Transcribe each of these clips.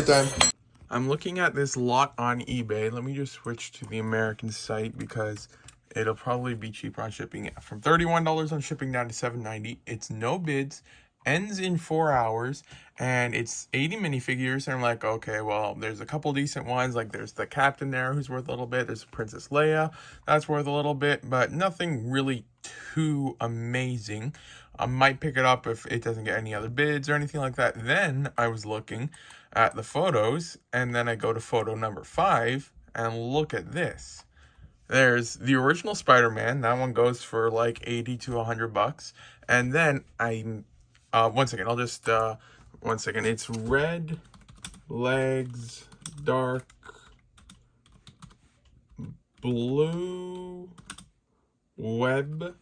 Time. I'm looking at this lot on eBay. Let me just switch to the American site because it'll probably be cheaper on shipping. From $31 on shipping down to $7.90. It's no bids, ends in 4 hours, and it's 80 minifigures. And I'm like, okay, well, there's a couple decent ones. Like there's the Captain there who's worth a little bit. There's Princess Leia that's worth a little bit, but nothing really too amazing. I might pick it up if it doesn't get any other bids or anything like that. Then I was looking at the photos, and then I go to photo number 5 and look at this. There's the original Spider-Man. That one goes for like 80 to 100 bucks. And then one second, I'll just one second. It's red legs, dark blue web,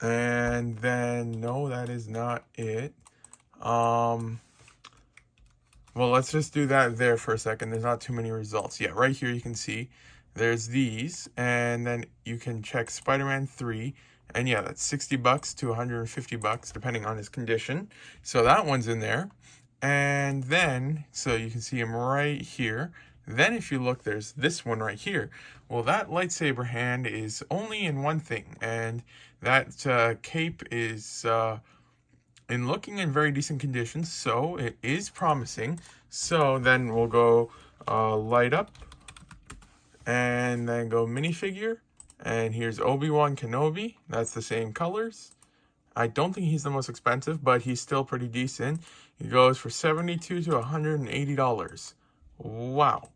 and then no, that is not it. Well, let's just do that there for a second. There's not too many results. Yeah, right here you can see there's these, and then you can check Spider-Man 3, and yeah, that's 60 bucks to 150 bucks depending on his condition. So that one's in there. And then, so you can see him right here. Then if you look, there's this one right here. Well, that lightsaber hand is only in one thing, and that cape is in looking in very decent condition, so it is promising. So then we'll go light up, and then go minifigure, and here's Obi-Wan Kenobi. That's the same colors. I don't think he's the most expensive, but he's still pretty decent. He goes for $72 to $180. Wow.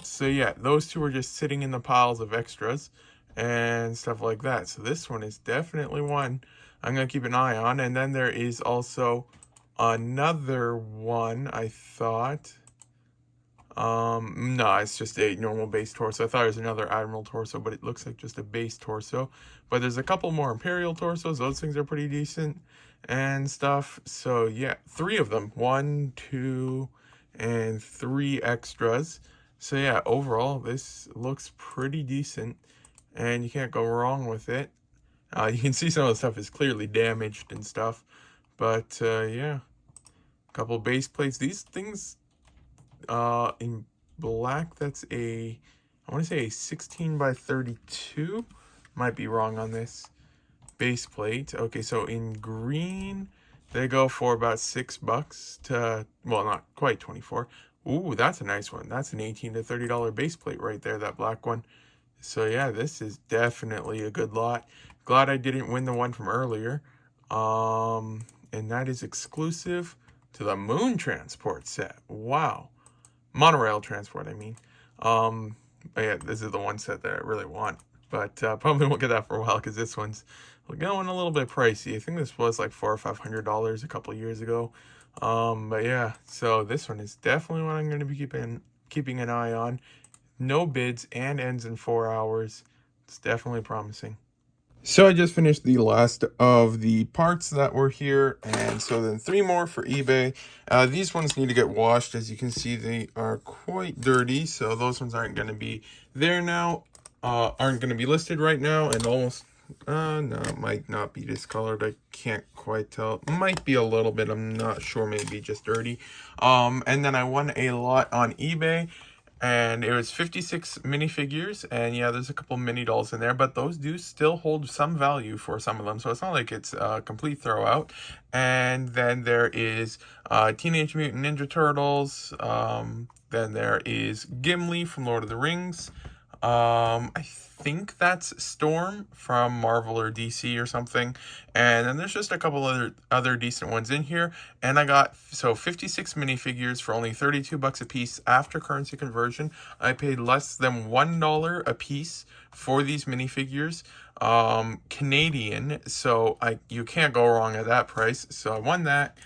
So yeah, those two are just sitting in the piles of extras and stuff like that. So this one is definitely one I'm going to keep an eye on. And then there is also another one, I thought. No, it's just a normal base torso. I thought it was another Admiral torso, but it looks like just a base torso. But there's a couple more Imperial torsos. Those things are pretty decent and stuff. So yeah, 3 of them. 1, 2, and 3 extras. So yeah, overall, this looks pretty decent, and you can't go wrong with it. You can see some of the stuff is clearly damaged and stuff, but yeah, a couple base plates. These things in black, that's I want to say a 16 by 32. Might be wrong on this base plate. Okay, so in green, they go for about $6 to, well, not quite 24. Ooh, that's a nice one. That's an $18 to $30 base plate right there, that black one. So yeah, this is definitely a good lot. Glad I didn't win the one from earlier. And that is exclusive to the Moon Transport set. Wow. Monorail Transport, I mean. But yeah, this is the one set that I really want. But probably won't get that for a while because this one's going a little bit pricey. I think this was like $400 or $500 a couple of years ago. But yeah, so this one is definitely one I'm going to be keeping an eye on. No bids and ends in 4 hours. It's definitely promising. So I just finished the last of the parts that were here, and so then 3 more for eBay. These ones need to get washed. As you can see, they are quite dirty, so those ones aren't going to be there now, aren't going to be listed right now, and almost, no, it might not be discolored. I can't quite tell. It might be a little bit, I'm not sure, maybe just dirty. And then I won a lot on eBay. And it was 56 minifigures, and yeah, there's a couple mini dolls in there, but those do still hold some value for some of them, so it's not like it's a complete throwout. And then there is Teenage Mutant Ninja Turtles, then there is Gimli from Lord of the Rings. I think that's Storm from Marvel or DC or something. And then there's just a couple other decent ones in here. And I got, so 56 minifigures for only 32 bucks a piece after currency conversion. I paid less than $1 a piece for these minifigures. Canadian, so you can't go wrong at that price. So I won that.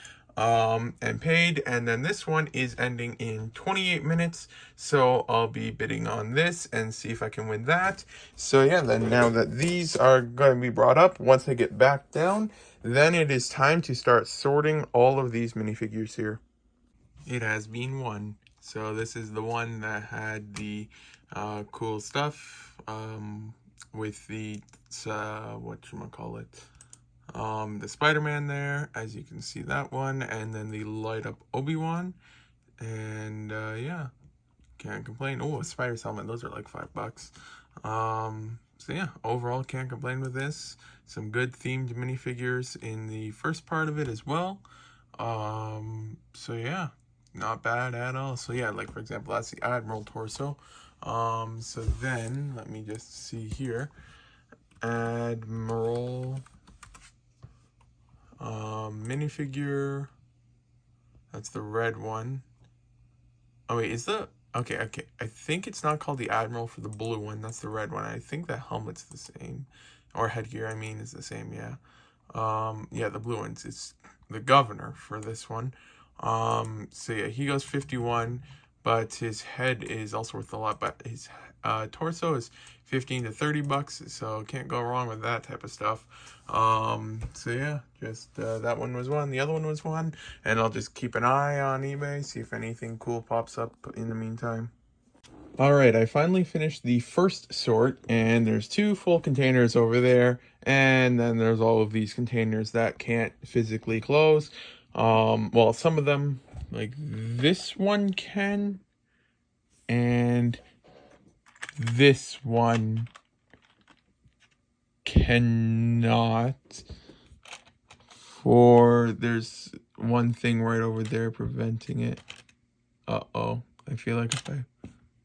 And paid, and then this one is ending in 28 minutes, so I'll be bidding on this and see if I can win that. So yeah, then now that these are going to be brought up, once I get back down, then it is time to start sorting all of these minifigures here. It has been won. So this is the one that had the cool stuff with the whatchamacallit, the Spider-Man there, as you can see, that one, and then the light up Obi-Wan. And yeah, can't complain. Oh, a spider's helmet. Those are like $5. So yeah, overall can't complain with this. Some good themed minifigures in the first part of it as well. So yeah, not bad at all. So yeah, like for example, that's the Admiral torso. So then let me just see here. Admiral minifigure. That's the red one. Oh wait, is the okay. I think it's not called the Admiral for the blue one. That's the red one. I think the helmet's the same, or headgear. I mean, is the same. Yeah. Yeah, the blue ones. It's the governor for this one. So yeah, he goes 51, but his head is also worth a lot. But his torso is 15 to $30, so can't go wrong with that type of stuff. So yeah, just that one was one. The other one was one, and I'll just keep an eye on eBay, see if anything cool pops up in the meantime. Alright, I finally finished the first sort, and there's 2 full containers over there, and then there's all of these containers that can't physically close. Well, some of them, like this one can, and this one cannot. There's one thing right over there preventing it. Uh-oh, I feel like if I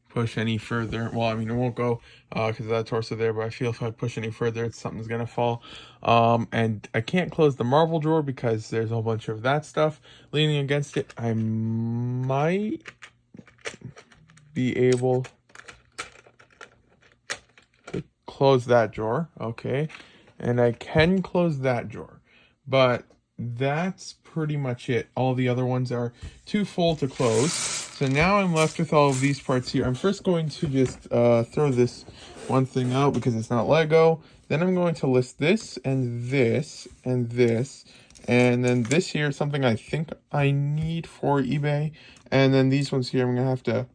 push any further, well, I mean, it won't go because of that torso there, but I feel if I push any further, something's gonna fall. And I can't close the Marvel drawer because there's a whole bunch of that stuff leaning against it. I might be able to close that drawer, okay, and I can close that drawer, but that's pretty much it. All the other ones are too full to close. So now I'm left with all of these parts here. I'm first going to just throw this one thing out because it's not Lego. Then I'm going to list this and this and this. And then this here is something I think I need for eBay. And then these ones here I'm going to have to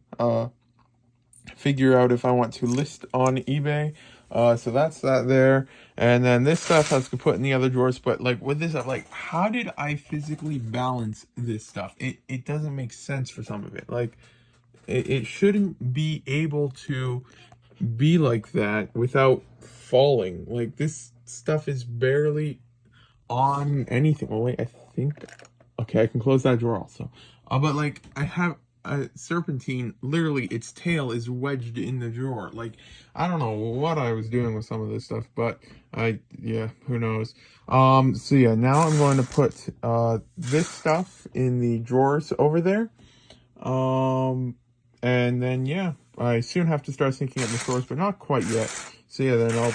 figure out if I want to list on eBay. So that's that there. And then this stuff has to put in the other drawers. But like with this, I'm like, how did I physically balance this stuff? It doesn't make sense for some of it. Like it shouldn't be able to be like that without falling. Like this stuff is barely on anything. Oh wait, I think, okay, I can close that drawer also. But like I have a serpentine, literally its tail is wedged in the drawer. Like I don't know what I was doing with some of this stuff, but yeah, who knows. So yeah, now I'm going to put this stuff in the drawers over there. And then yeah, I soon have to start syncing up the stores, but not quite yet. So yeah, then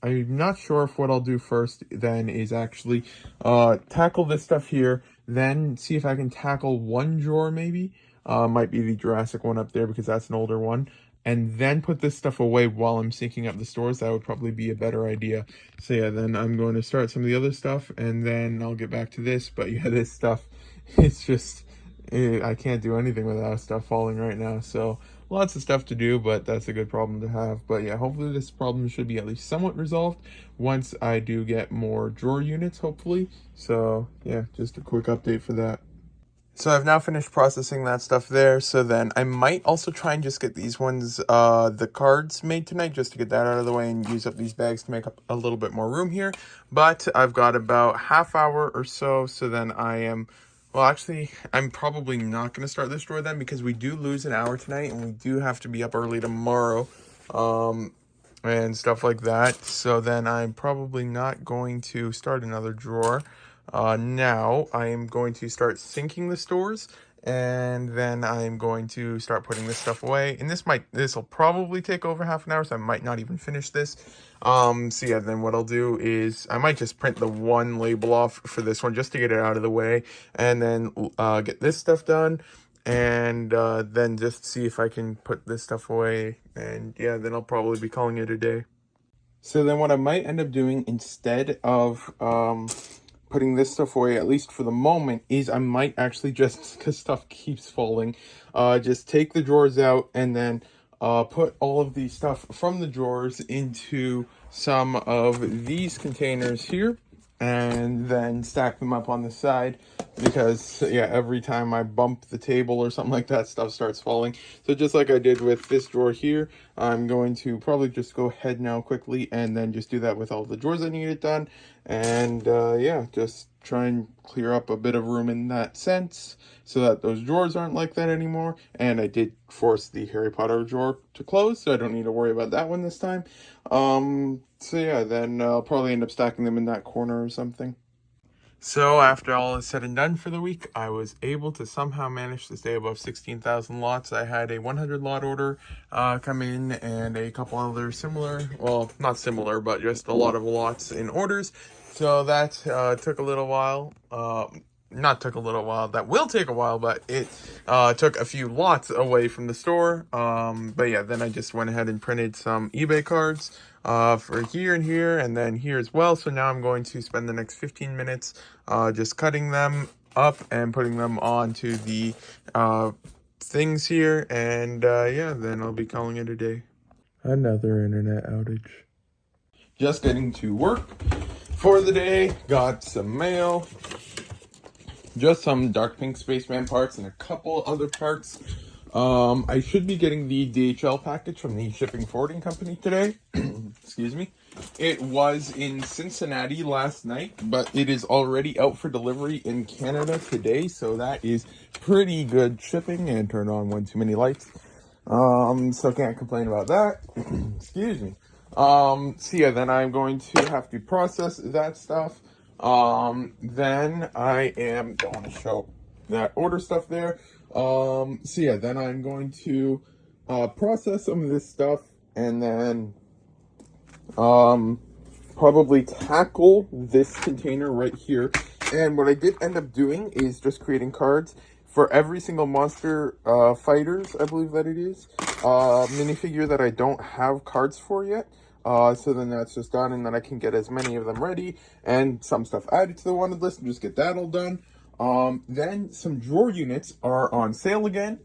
I'm not sure if what I'll do first then is actually tackle this stuff here, then see if I can tackle one drawer maybe. Might be the Jurassic one up there because that's an older one. And then put this stuff away while I'm syncing up the stores. That would probably be a better idea. So yeah, then I'm going to start some of the other stuff and then I'll get back to this. But yeah, this stuff, it's just, I can't do anything without stuff falling right now. So lots of stuff to do, but that's a good problem to have. But yeah, hopefully this problem should be at least somewhat resolved once I do get more drawer units, hopefully. So yeah, just a quick update for that. So I've now finished processing that stuff there, so then I might also try and just get these ones, the cards made tonight, just to get that out of the way and use up these bags to make up a little bit more room here. But I've got about half hour or so, so then I am, well actually, I'm probably not going to start this drawer then, because we do lose an hour tonight, and we do have to be up early tomorrow, and stuff like that. So then I'm probably not going to start another drawer. Now I am going to start syncing the stores, and then I'm going to start putting this stuff away. And this will probably take over half an hour, so I might not even finish this. So yeah, then what I'll do is I might just print the one label off for this one just to get it out of the way, and then get this stuff done, and then just see if I can put this stuff away. And yeah, then I'll probably be calling it a day. So then what I might end up doing instead of putting this stuff away, at least for the moment, is I might actually just, because stuff keeps falling, just take the drawers out and then put all of the stuff from the drawers into some of these containers here, and then stack them up on the side because yeah, every time I bump the table or something like that, stuff starts falling. So just like I did with this drawer here, I'm going to probably just go ahead now quickly and then just do that with all the drawers I need it done. And yeah, just try and clear up a bit of room in that sense so that those drawers aren't like that anymore. And I did force the Harry Potter drawer to close, so I don't need to worry about that one this time. So yeah, then I'll probably end up stacking them in that corner or something. So after all is said and done for the week, I was able to somehow manage to stay above 16,000 lots. I had a 100 lot order come in and a couple other similar, well, not similar, but just a lot of lots in orders. So that took a little while. Not took a little while, that will take a while, but it took a few lots away from the store. But yeah, then I just went ahead and printed some eBay cards for here and here, and then here as well. So now I'm going to spend the next 15 minutes just cutting them up and putting them onto the things here, and yeah, then I'll be calling it a day. Another internet outage. Just getting to work for the day, got some mail, just some dark pink spaceman parts and a couple other parts. I should be getting the DHL package from the shipping forwarding company today. Excuse me. It was in Cincinnati last night, but it is already out for delivery in Canada today, so that is pretty good shipping. And turned on one too many lights. So can't complain about that. Excuse me. So yeah, then I'm going to have to process that stuff. Then I don't want to show that order stuff there. So yeah, then I'm going to process some of this stuff and then probably tackle this container right here. And what I did end up doing is just creating cards for every single monster fighters, I believe that it is, minifigure that I don't have cards for yet. So then that's just done, and then I can get as many of them ready and some stuff added to the wanted list and just get that all done. Then some drawer units are on sale again.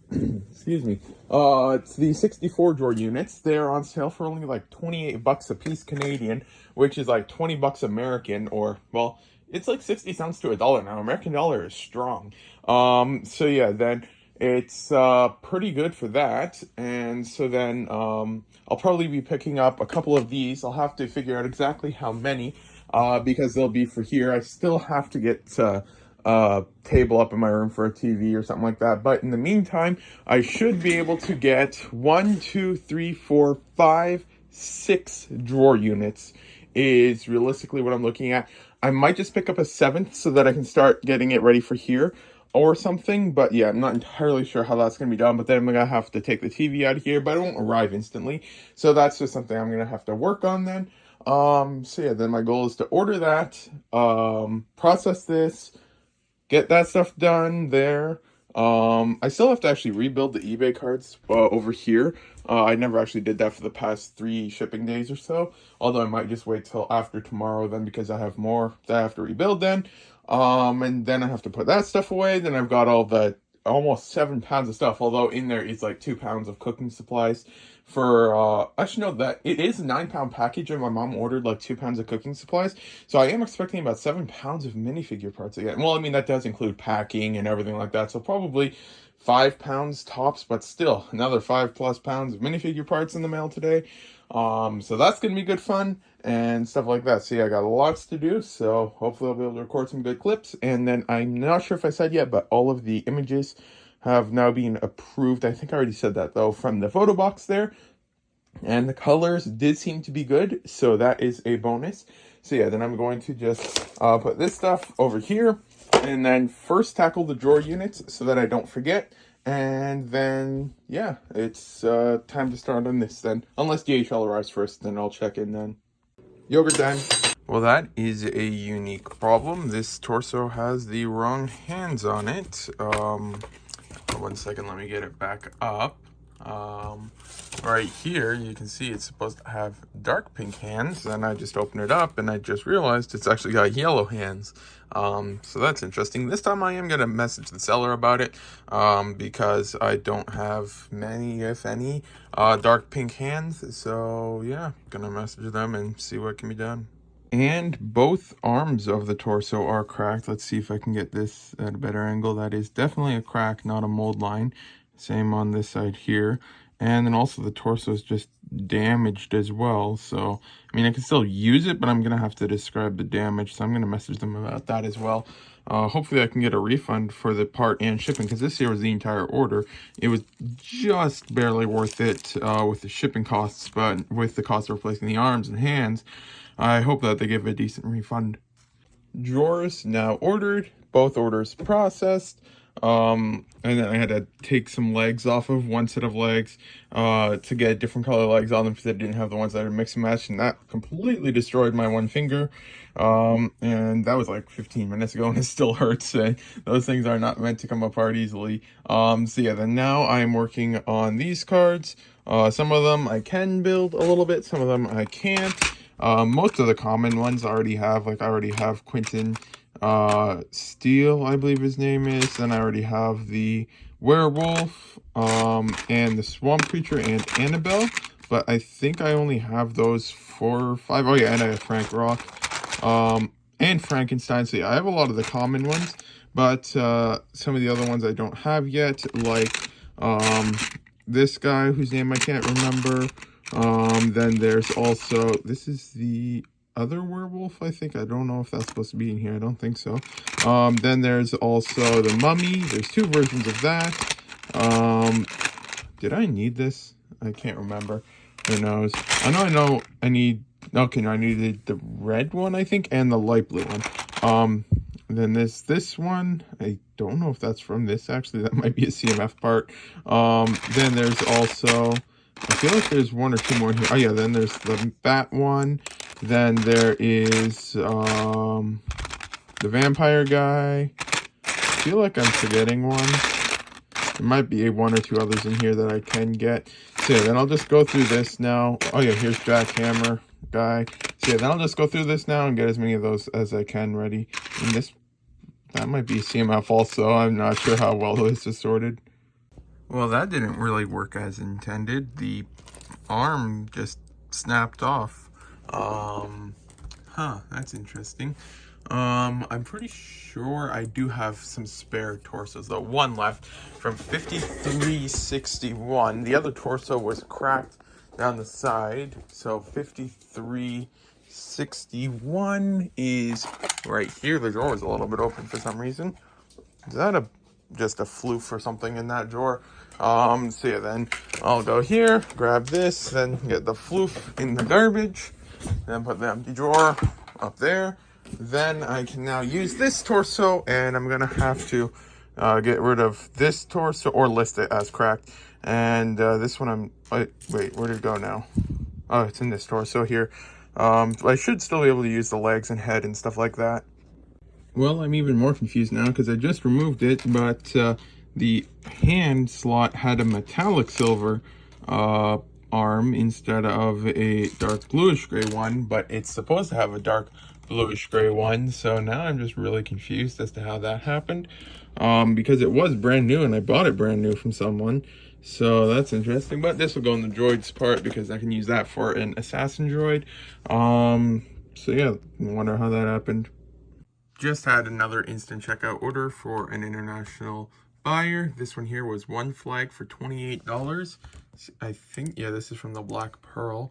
Excuse me. It's the 64 drawer units. They're on sale for only like 28 bucks a piece Canadian, which is like 20 bucks American, or well, it's like 60 cents to $1 now. American dollar is strong. So yeah, then it's pretty good for that. And so then I'll probably be picking up a couple of these. I'll have to figure out exactly how many because they'll be for here. I still have to get table up in my room for a TV or something like that. But in the meantime, I should be able to get 1, 2, 3, 4, 5, 6 drawer units is realistically what I'm looking at. I might just pick up a 7th so that I can start getting it ready for here or something. But yeah, I'm not entirely sure how that's going to be done. But then I'm going to have to take the TV out of here, but it won't arrive instantly. So that's just something I'm going to have to work on then. So yeah, then my goal is to order that, process this, get that stuff done there. I still have to actually rebuild the eBay cards over here. I never actually did that for the past 3 shipping days or so. Although I might just wait till after tomorrow then, because I have more that I have to rebuild then. And then I have to put that stuff away. Then I've got all the almost 7 pounds of stuff. Although in there is like 2 pounds of cooking supplies for, I should know that it is a 9-pound package and my mom ordered like 2 pounds of cooking supplies. So I am expecting about 7 pounds of minifigure parts again. Well, I mean, that does include packing and everything like that. So probably 5 pounds tops, but still another 5+ pounds of minifigure parts in the mail today. So that's going to be good fun and stuff like that. So yeah, I got lots to do. So hopefully I'll be able to record some good clips. And then I'm not sure if I said yet, but all of the images have now been approved. I think I already said that though, from the photo box there. And the colors did seem to be good, so that is a bonus. So yeah, then I'm going to just put this stuff over here, and then first tackle the drawer units so that I don't forget. And then, yeah, it's time to start on this then. Unless DHL arrives first, then I'll check in then. Yogurt time. Well, that is a unique problem. This torso has the wrong hands on it. 1 second, let me get it back up. Right here you can see it's supposed to have dark pink hands, and I just opened it up and I just realized it's actually got yellow hands. So that's interesting. This time I am going to message the seller about it, because I don't have many, if any, dark pink hands. So yeah, gonna message them and see what can be done. And both arms of the torso are cracked. Let's see if I can get this at a better angle. That is definitely a crack, not a mold line. Same on this side here. And then also the torso is just damaged as well. So, I mean, I can still use it, but I'm going to have to describe the damage. So I'm going to message them about that as well. Hopefully I can get a refund for the part and shipping, because this here was the entire order. It was just barely worth it with the shipping costs, but with the cost of replacing the arms and hands, I hope that they give a decent refund. Drawers now ordered, both orders processed. And then I had to take some legs off of one set of legs to get different color legs on them because they didn't have the ones that are mix and match, and that completely destroyed my one finger. And that was like 15 minutes ago, and it still hurts. And those things are not meant to come apart easily. So yeah, then now I'm working on these cards. Some of them I can build a little bit, some of them I can't. Most of the common ones I already have, like I already have Quentin Steele, I believe his name is. Then I already have the werewolf, and the swamp creature and Annabelle. But I think I only have those 4 or 5. Oh yeah, and I have Frank Rock, and Frankenstein. So yeah, I have a lot of the common ones, but some of the other ones I don't have yet, like this guy whose name I can't remember. Then there's also, this is the other werewolf, I think. I don't know if that's supposed to be in here. I don't think so. Then there's also the mummy. There's 2 versions of that. Did I need this? I can't remember. Who knows? I know I need, okay, no, I needed the red one, I think, and the light blue one. Then there's this one. I don't know if that's from this, actually. That might be a CMF part. Then there's also, I feel like there's 1 or 2 more here. Oh yeah, then there's the bat one. Then there is the vampire guy. I feel like I'm forgetting one. There might be 1 or 2 others in here that I can get. So yeah, then I'll just go through this now. Oh yeah, here's Jackhammer guy. So yeah, then I'll just go through this now and get as many of those as I can ready. And this, that might be CMF also. I'm not sure how well this is sorted. Well, that didn't really work as intended. The arm just snapped off. That's interesting. I'm pretty sure I do have some spare torsos, though. 1 left from 5361. The other torso was cracked down the side, so 5361 is right here. The drawer is a little bit open for some reason. Is that just a floof or something in that drawer? So yeah, then I'll go here, grab this, then get the floof in the garbage, then put the empty drawer up there. Then I can now use this torso, and I'm gonna have to get rid of this torso or list it as cracked. And this one wait, where did it go now? Oh, it's in this torso here. I should still be able to use the legs and head and stuff like that. Well, I'm even more confused now because I just removed it, but the hand slot had a metallic silver arm instead of a dark bluish gray one, but it's supposed to have a dark bluish gray one. So now I'm just really confused as to how that happened, because it was brand new and I bought it brand new from someone. So that's interesting, but this will go in the droids part because I can use that for an assassin droid. So yeah, I wonder how that happened. Just had another instant checkout order for an international buyer. This one here was 1 flag for $28. I think, yeah, this is from the Black Pearl.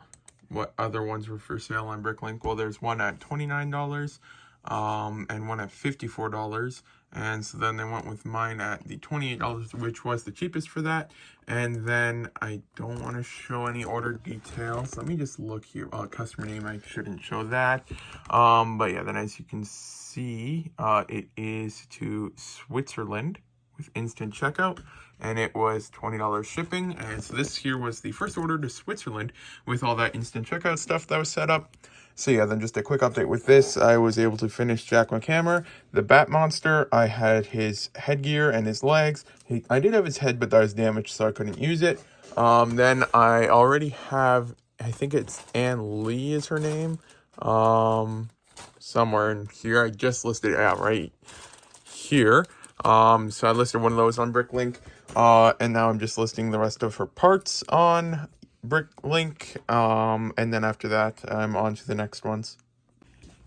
What other ones were for sale on Bricklink? Well, there's one at $29, and one at $54. And so then they went with mine at the $28, which was the cheapest for that. And then I don't want to show any order details. Let me just look here. Customer name, I shouldn't show that. But yeah, then as you can see, it is to Switzerland with instant checkout, and it was $20 shipping. And so this here was the first order to Switzerland with all that instant checkout stuff that was set up. So yeah, then just a quick update with this. I was able to finish Jack McHammer, the Bat Monster. I had his headgear and his legs. I did have his head, but that was damaged, so I couldn't use it. Then I already have, I think it's Ann Lee is her name. Somewhere in here. I just listed it out right here. So I listed one of those on Bricklink. And now I'm just listing the rest of her parts on Bricklink, and then after that I'm on to the next ones.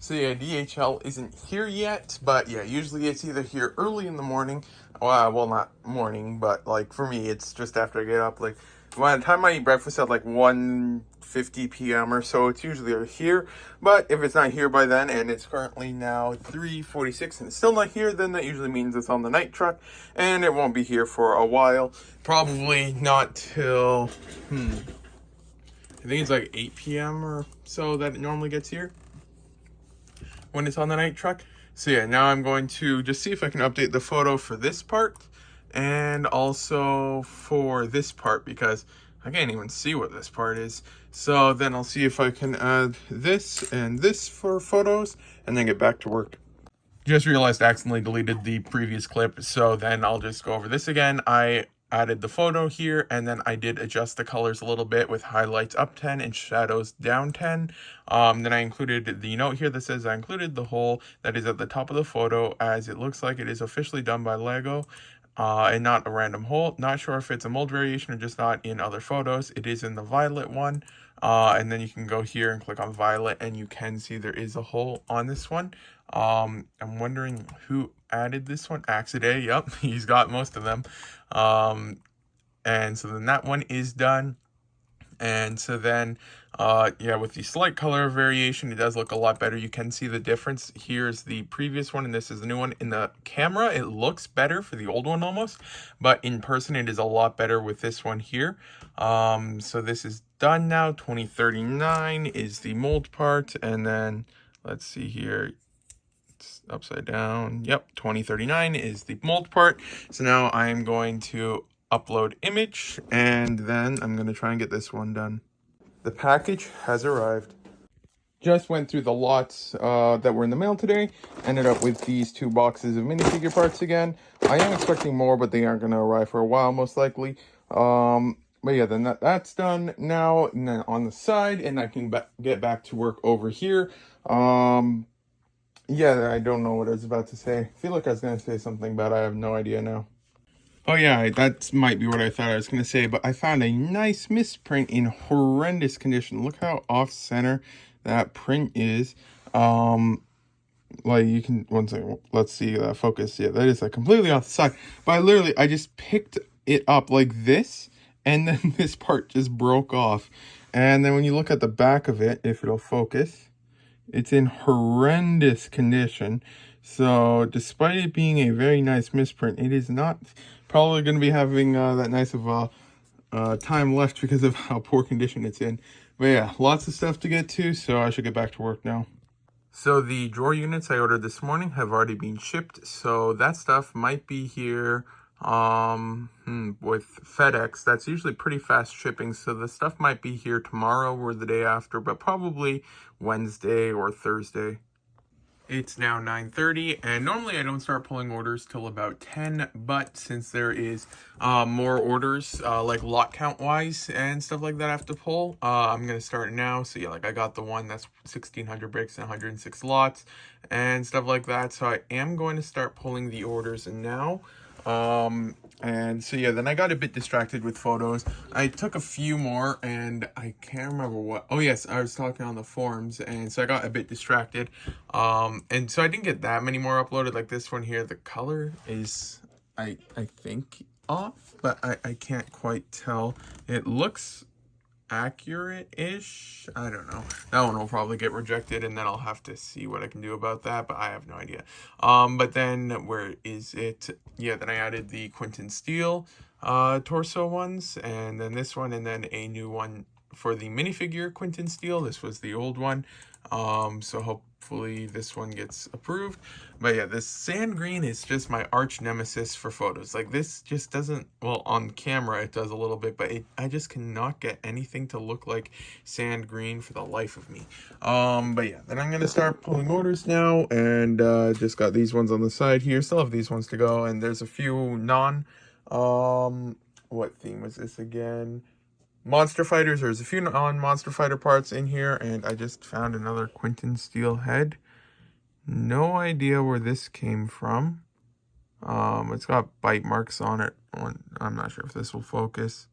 So yeah, DHL isn't here yet, but yeah, usually it's either here early in the morning. Well, not morning, but like for me, it's just after I get up. Like by the time I eat breakfast at like 1:50 p.m. or so, it's usually here. But if it's not here by then, and it's currently now 3:46 and it's still not here, then that usually means it's on the night truck, and it won't be here for a while. Probably not till I think it's like 8 p.m. or so that it normally gets here when it's on the night truck. So yeah, now I'm going to just see if I can update the photo for this part and also for this part, because I can't even see what this part is. So then I'll see if I can add this and this for photos and then get back to work. Just realized I accidentally deleted the previous clip, so then I'll just go over this again. I added the photo here, and then I did adjust the colors a little bit with highlights up 10 and shadows down 10. Then I included the note here that says I included the hole that is at the top of the photo, as it looks like it is officially done by Lego and not a random hole. Not sure if it's a mold variation or just not in other photos. It is in the violet one. And then you can go here and click on violet, and you can see there is a hole on this one. I'm wondering who added this one. Axiday, yep, he's got most of them. And so then that one is done. And so then, yeah, with the slight color variation, it does look a lot better. You can see the difference. Here's the previous one, and this is the new one. In the camera, it looks better for the old one almost, but in person, it is a lot better with this one here. So this is done now. 2039 is the mold part, and then let's see here. It's upside down. Yep, 2039 is the mold part. So now I'm going to upload image, and then I'm going to try and get this one done. The package has arrived. Just went through the lots that were in the mail today. Ended up with these 2 boxes of minifigure parts again. I am expecting more, but they aren't going to arrive for a while, most likely. But yeah, then that's done now. And then on the side, and I can get back to work over here. Yeah, I don't know what I was about to say. I feel like I was going to say something, but I have no idea now. Oh yeah, that might be what I thought I was going to say, but I found a nice misprint in horrendous condition. Look how off-center that print is. Like you can, one second, let's see that focus. Yeah, that is like completely off the side. But I just picked it up like this, and then this part just broke off. And then when you look at the back of it, if it'll focus, it's in horrendous condition. So despite it being a very nice misprint, it is not probably going to be having that nice of a time left because of how poor condition it's in. But yeah, lots of stuff to get to, so I should get back to work now. So the drawer units I ordered this morning have already been shipped, so that stuff might be here with FedEx. That's usually pretty fast shipping, so the stuff might be here tomorrow or the day after, but probably Wednesday or Thursday. It's now 9:30, and normally I don't start pulling orders till about 10, but since there is more orders, like lot count wise and stuff like that I have to pull, I'm going to start now. So yeah, like I got the one that's 1,600 bricks and 106 lots and stuff like that. So I am going to start pulling the orders now. And so yeah, then I got a bit distracted with photos. I took a few more, and I can't remember what. Oh yes, I was talking on the forums, and so I got a bit distracted. And so I didn't get that many more uploaded. Like this one here, the color is I think off, but I can't quite tell. It looks accurate-ish. I don't know. That one will probably get rejected, and then I'll have to see what I can do about that, but I have no idea. But then where is it? Yeah, then I added the Quentin Steele torso ones, and then this one, and then a new one for the minifigure Quentin Steele. This was the old one. So hopefully this one gets approved. But yeah, this sand green is just my arch nemesis for photos. Like this just doesn't, well, on camera it does a little bit, but I just cannot get anything to look like sand green for the life of me. But yeah, then I'm gonna start pulling orders now, and just got these ones on the side here. Still have these ones to go, and there's a few what theme was this again? Monster Fighters. There's a few non-Monster Fighter parts in here, and I just found another Quentin Steele head. No idea where this came from. It's got bite marks on it. I'm not sure if this will focus.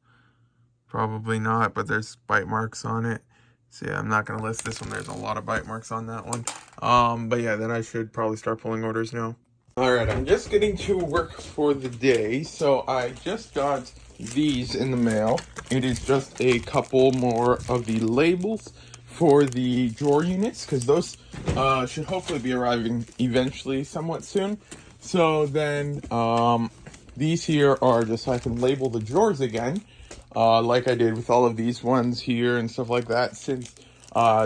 Probably not, but there's bite marks on it. So yeah, I'm not going to list this one. There's a lot of bite marks on that one. But yeah, then I should probably start pulling orders now. All right, I'm just getting to work for the day. So I just got these in the mail. It is just a couple more of the labels for the drawer units, because those should hopefully be arriving eventually somewhat soon. So then these here are just so I can label the drawers again, like I did with all of these ones here and stuff like that, since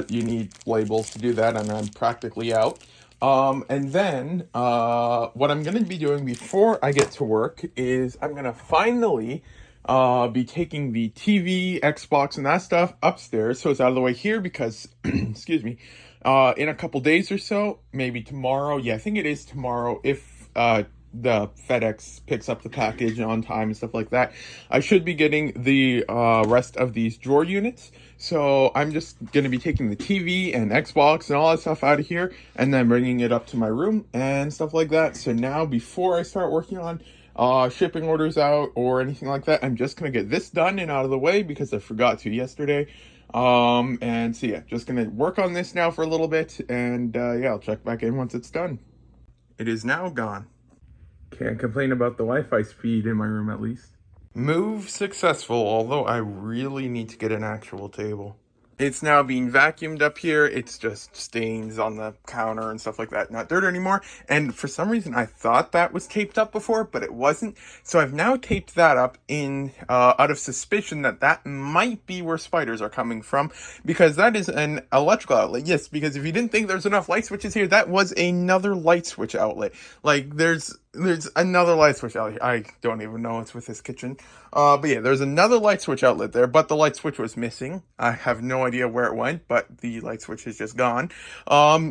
you need labels to do that, and I'm practically out. And then what I'm going to be doing before I get to work is I'm going to finally be taking the TV, Xbox, and that stuff upstairs, so it's out of the way here, because, excuse me, in a couple days or so, maybe tomorrow, yeah, I think it is tomorrow, if the FedEx picks up the package on time and stuff like that, I should be getting the rest of these drawer units. So I'm just going to be taking the TV and Xbox and all that stuff out of here, and then bringing it up to my room and stuff like that. So now, before I start working on shipping orders out or anything like that, I'm just going to get this done and out of the way, because I forgot to yesterday. And so yeah, just going to work on this now for a little bit, and yeah, I'll check back in once it's done. It is now gone. Can't complain about the Wi-Fi speed in my room, at least. Move successful, although I really need to get an actual table. It's now being vacuumed up here. It's just stains on the counter and stuff like that. Not dirt anymore. And for some reason, I thought that was taped up before, but it wasn't. So I've now taped that up in out of suspicion that that might be where spiders are coming from, because that is an electrical outlet. Yes, because if you didn't think there's enough light switches here, that was another light switch outlet. Like, there's another light switch out here. I don't even know what's with this kitchen. But yeah, there's another light switch outlet there, but the light switch was missing. I have no idea where it went, but the light switch is just gone.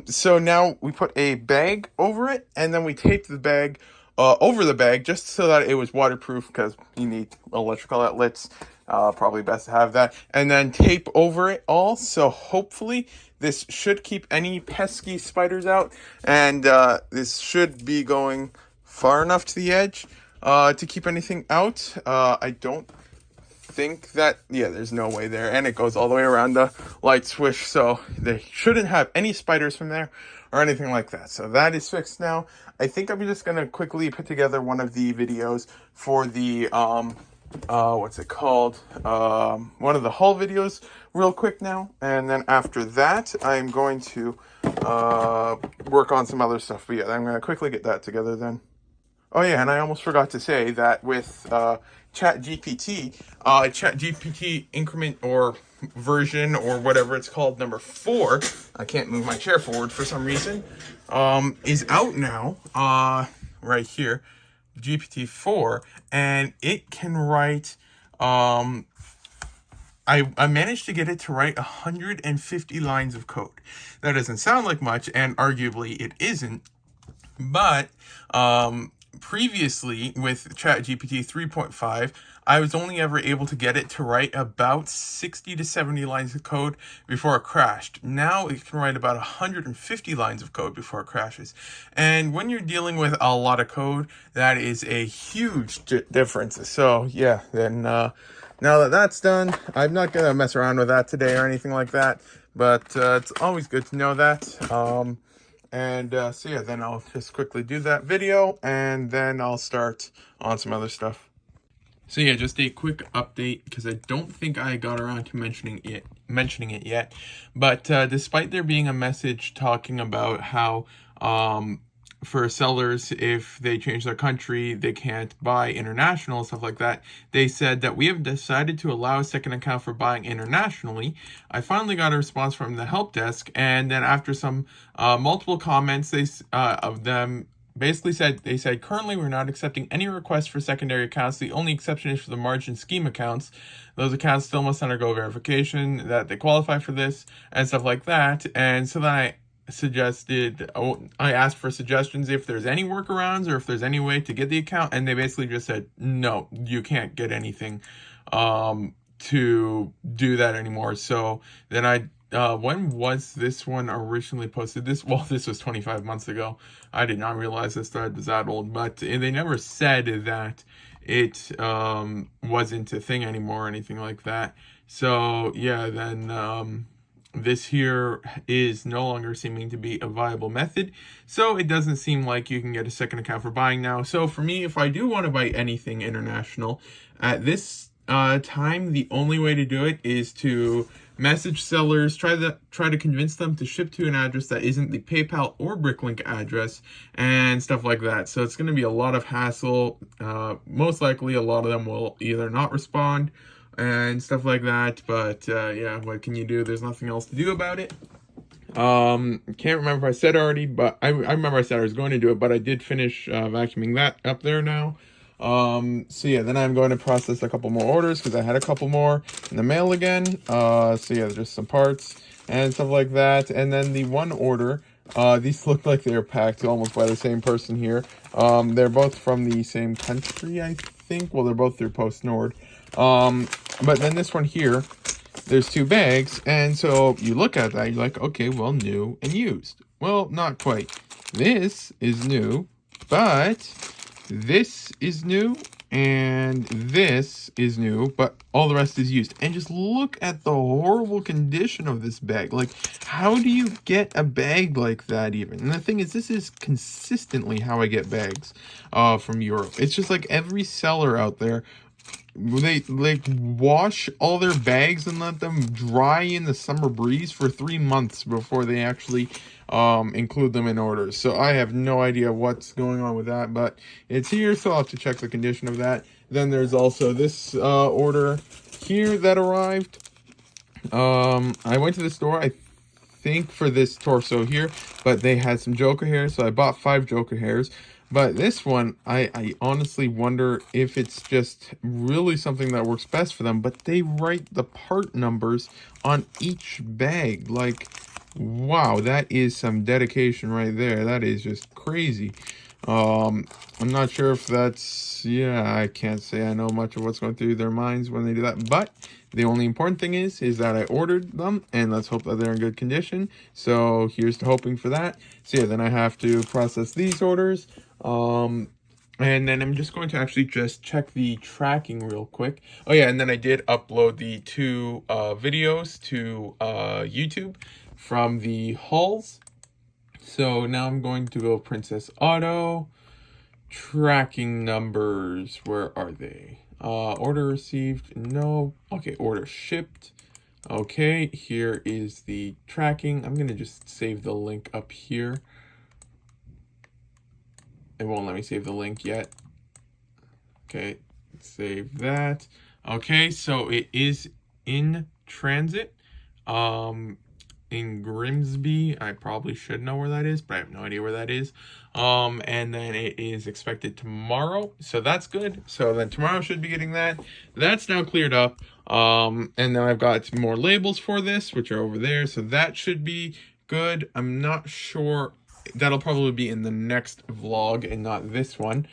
So now we put a bag over it, and then we taped the bag over the bag, just so that it was waterproof, because you need electrical outlets. Probably best to have that. And then tape over it all, so hopefully this should keep any pesky spiders out, and this should be going far enough to the edge to keep anything out. I don't think that, yeah, there's no way there, and it goes all the way around the light switch, so they shouldn't have any spiders from there or anything like that. So that is fixed now. I think I'm just gonna quickly put together one of the videos for the what's it called, one of the haul videos real quick now, and then after that I'm going to work on some other stuff. But yeah, I'm gonna quickly get that together then. Oh yeah, and I almost forgot to say that with ChatGPT, ChatGPT increment or version or whatever it's called, number 4, I can't move my chair forward for some reason, is out now, right here, GPT-4, and it can write, I managed to get it to write 150 lines of code. That doesn't sound like much, and arguably it isn't, but previously with ChatGPT 3.5, I was only ever able to get it to write about 60 to 70 lines of code before it crashed. Now it can write about 150 lines of code before it crashes. And when you're dealing with a lot of code, that is a huge difference. So yeah, then now that that's done, I'm not going to mess around with that today or anything like that, but it's always good to know that. So yeah, then I'll just quickly do that video, and then I'll start on some other stuff. So yeah, just a quick update, because I don't think I got around to mentioning it yet. But despite there being a message talking about how for sellers, if they change their country, they can't buy international, stuff like that, they said that we have decided to allow a second account for buying internationally. I finally got a response from the help desk, and then after some multiple comments, of them basically said currently we're not accepting any requests for secondary accounts. The only exception is for the margin scheme accounts. Those accounts still must undergo verification that they qualify for this and stuff like that. And so then I asked for suggestions if there's any workarounds or if there's any way to get the account, and they basically just said no, you can't get anything to do that anymore. So then when was this one originally posted? This was 25 months ago. I did not realize this thread was that old, but they never said that it wasn't a thing anymore or anything like that. So yeah, then this here is no longer seeming to be a viable method. So it doesn't seem like you can get a second account for buying now. So for me, if I do want to buy anything international at this time, the only way to do it is to message sellers, try to convince them to ship to an address that isn't the PayPal or Bricklink address and stuff like that. So it's going to be a lot of hassle. Most likely a lot of them will either not respond and stuff like that, but yeah, what can you do? There's nothing else to do about it. Can't remember if I said already, but I remember I said I was going to do it, but I did finish vacuuming that up there now. So yeah, then I'm going to process a couple more orders because I had a couple more in the mail again. So yeah, just some parts and stuff like that. And then the one order, these look like they're packed almost by the same person here. They're both from the same country, I think. Well, they're both through Post Nord. But then this one here, there's 2 bags, and so you look at that, you're like, okay, well, new and used. Well, not quite. This is new, but this is new, and this is new, but all the rest is used. And just look at the horrible condition of this bag. Like, how do you get a bag like that even? And the thing is, this is consistently how I get bags from Europe. It's just like every seller out there, they like wash all their bags and let them dry in the summer breeze for 3 months before they actually include them in orders. So I have no idea what's going on with that, but it's here, so I'll have to check the condition of that. Then there's also this order here that arrived. I went to the store, I think, for this torso here, but they had some Joker hairs, so I bought 5 Joker hairs. But this one, I honestly wonder if it's just really something that works best for them. But they write the part numbers on each bag. Like, wow, that is some dedication right there. That is just crazy. I'm not sure if that's, yeah, I can't say I know much of what's going through their minds when they do that. But the only important thing is that I ordered them, and let's hope that they're in good condition. So here's to hoping for that. So yeah, then I have to process these orders. And then I'm just going to actually just check the tracking real quick. Oh yeah, and then I did upload the 2 videos to YouTube from the hauls. So now I'm going to go Princess Auto. Tracking numbers, where are they? Order received, no. Okay, order shipped. Okay, here is the tracking. I'm gonna just save the link up here. It won't let me save the link yet. Okay, save that. Okay, so it is in transit. In Grimsby. I probably should know where that is, but I have no idea where that is. And then it is expected tomorrow, so that's good. So then tomorrow should be getting that. That's now cleared up. And then I've got more labels for this, which are over there, so that should be good. I'm not sure. That'll probably be in the next vlog and not this one.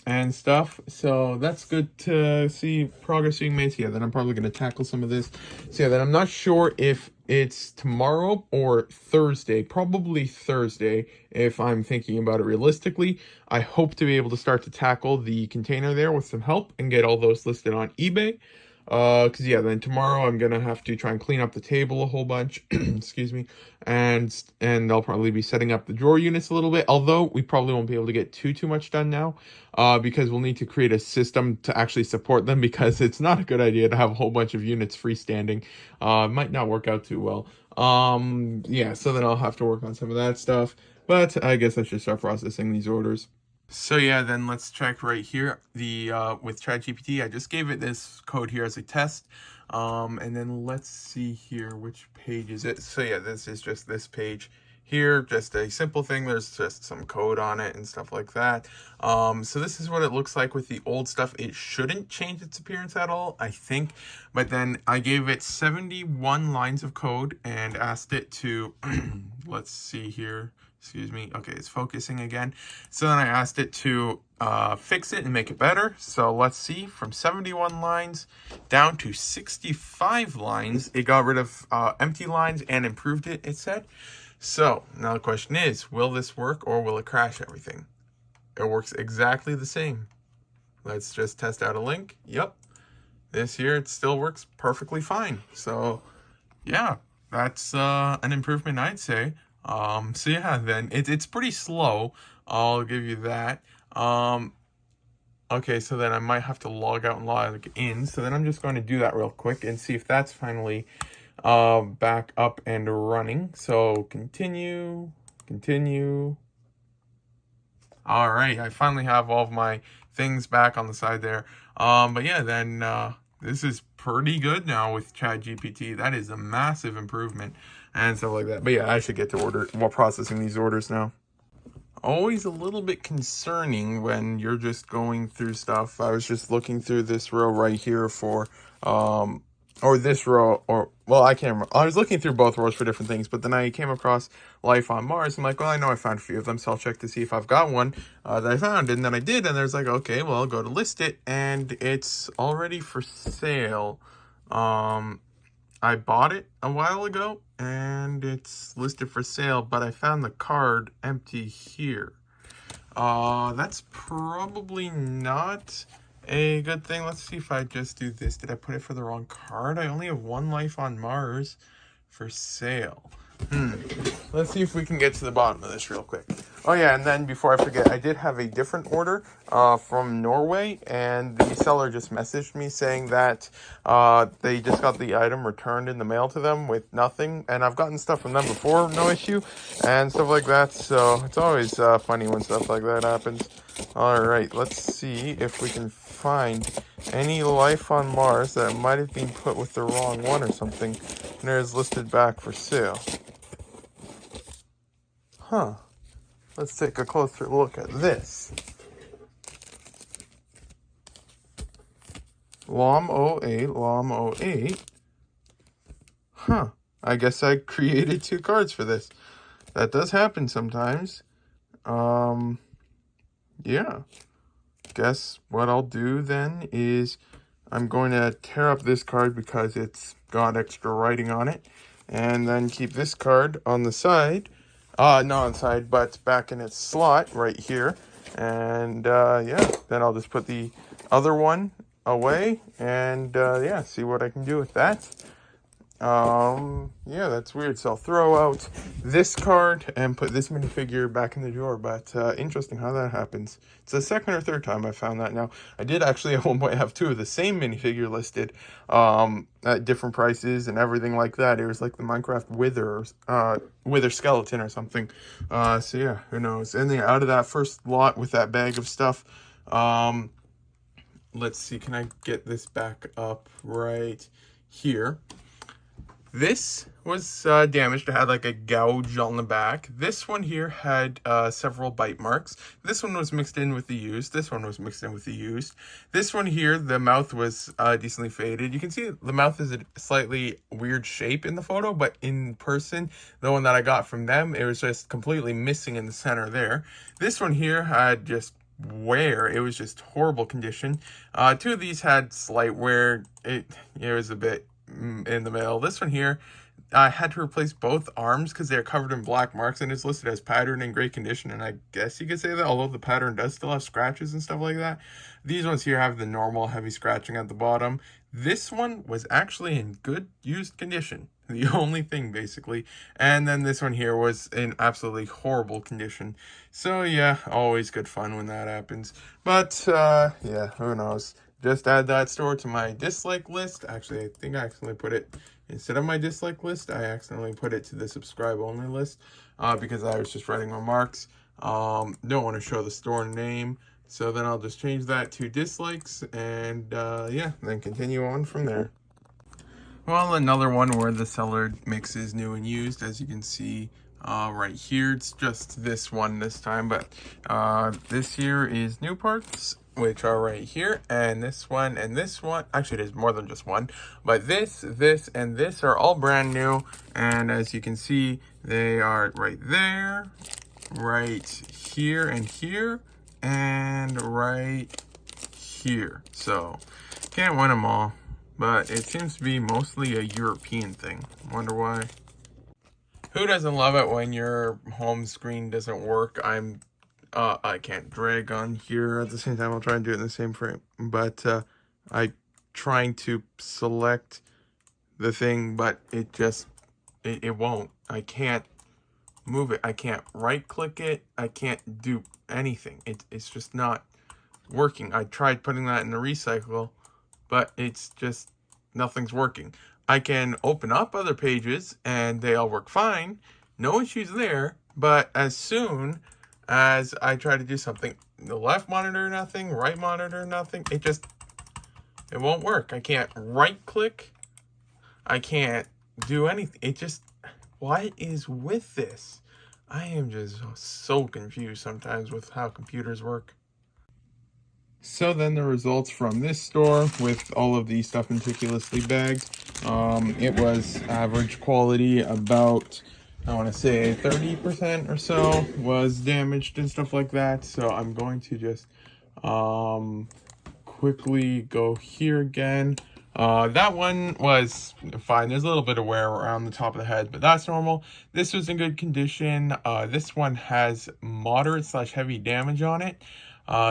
And stuff. So that's good to see progress being made. So yeah, then I'm probably going to tackle some of this. So yeah, then I'm not sure if it's tomorrow or Thursday. Probably Thursday, if I'm thinking about it realistically. I hope to be able to start to tackle the container there with some help and get all those listed on eBay. Because yeah, then tomorrow I'm gonna have to try and clean up the table a whole bunch, excuse me, and I'll probably be setting up the drawer units a little bit, although we probably won't be able to get too much done now, because we'll need to create a system to actually support them, because it's not a good idea to have a whole bunch of units freestanding. It might not work out too well. Yeah, so then I'll have to work on some of that stuff, but I guess I should start processing these orders. So yeah, then let's check right here, the with ChatGPT. I just gave it this code here as a test, and then let's see here, which page is it? So yeah, this is just this page here, just a simple thing. There's just some code on it and stuff like that. So this is what it looks like with the old stuff. It shouldn't change its appearance at all, I think, but then I gave it 71 lines of code and asked it to, let's see here. Excuse me. Okay, it's focusing again. So then I asked it to fix it and make it better. So let's see, from 71 lines down to 65 lines. It got rid of empty lines and improved it, it said. So now the question is, will this work or will it crash everything? It works exactly the same. Let's just test out a link. Yep. This here, it still works perfectly fine. So yeah, that's an improvement, I'd say. So yeah, then it's pretty slow. I'll give you that. Okay, so then I might have to log out and log in. So then I'm just going to do that real quick and see if that's finally back up and running. So continue, continue. All right, I finally have all of my things back on the side there. But yeah, then this is pretty good now with ChatGPT. That is a massive improvement and stuff like that. But yeah, I should get to processing these orders now. Always a little bit concerning when you're just going through stuff. I was just looking through this row right here for or this row, or well, I can't remember. I was looking through both rows for different things, but then I came across life on Mars. I'm like, well, I know I found a few of them, so I'll check to see if I've got one that I found, and then I did, and there's like, okay, well, I'll go to list it, and it's already for sale. I bought it a while ago, and it's listed for sale, but I found the card empty here. That's probably not a good thing. Let's see if I just do this. Did I put it for the wrong card? I only have one life on Mars for sale. Let's see if we can get to the bottom of this real quick. Oh yeah, and then before I forget, I did have a different order from Norway, and the seller just messaged me saying that they just got the item returned in the mail to them with nothing, and I've gotten stuff from them before, no issue, and stuff like that, so it's always funny when stuff like that happens. Alright, let's see if we can find any life on Mars that might have been put with the wrong one or something, and it is listed back for sale. Huh. Let's take a closer look at this. LOM08. Huh. I guess I created two cards for this. That does happen sometimes. Yeah. Guess what I'll do then is I'm going to tear up this card because it's got extra writing on it. And then keep this card on the side. Not on the side, but back in its slot right here. And yeah, then I'll just put the other one away and yeah, see what I can do with that. Yeah, that's weird. So I'll throw out this card and put this minifigure back in the drawer. But interesting how that happens. It's the second or third time I found that now. I did actually at one point have two of the same minifigure listed at different prices and everything like that. It was like the Minecraft Wither skeleton or something. So yeah, who knows? And then out of that first lot with that bag of stuff, let's see, can I get this back up right here? This was damaged. It had like a gouge on the back. This one here had several bite marks. This one was mixed in with the used. This one was mixed in with the used. This one here, the mouth was decently faded. You can see the mouth is a slightly weird shape in the photo, but in person, the one that I got from them, it was just completely missing in the center there. This one here had just wear. It was just horrible condition. Two of these had slight wear. It was a bit in the mail. This one here, I had to replace both arms because they're covered in black marks, and it's listed as pattern in great condition, and I guess you could say that, although the pattern does still have scratches and stuff like that. These ones here have the normal heavy scratching at the bottom. This one was actually in good used condition, the only thing basically, and then this one here was in absolutely horrible condition. So yeah, always good fun when that happens. But yeah, who knows. Just add that store to my dislike list. Actually, I think I accidentally put it, instead of my dislike list, I accidentally put it to the subscribe only list because I was just writing remarks. Don't want to show the store name. So then I'll just change that to dislikes and yeah, then continue on from there. Well, another one where the seller mixes new and used, as you can see right here. It's just this one this time, but this here is new parts, which are right here, and this one, actually there's more than just one, but this, and this are all brand new, and as you can see, they are right there, right here, and right here. So, can't win them all, but it seems to be mostly a European thing. Wonder why. Who doesn't love it when your home screen doesn't work? I can't drag on here at the same time. I'll try and do it in the same frame. But I'm trying to select the thing, but it just, it won't. I can't move it. I can't right click it. I can't do anything. It's just not working. I tried putting that in the recycle, but it's just, nothing's working. I can open up other pages and they all work fine. No issues there. But as soon as I try to do something, the left monitor, nothing, right monitor, nothing, it won't work. I can't right click. I can't do anything. It just, what is with this? I am just so confused sometimes with how computers work. So then the results from this store with all of the stuff meticulously bagged. It was average quality, about, I want to say 30% or so was damaged and stuff like that. So I'm going to just quickly go here again. That one was fine. There's a little bit of wear around the top of the head, but that's normal. This was in good condition. This one has moderate / heavy damage on it.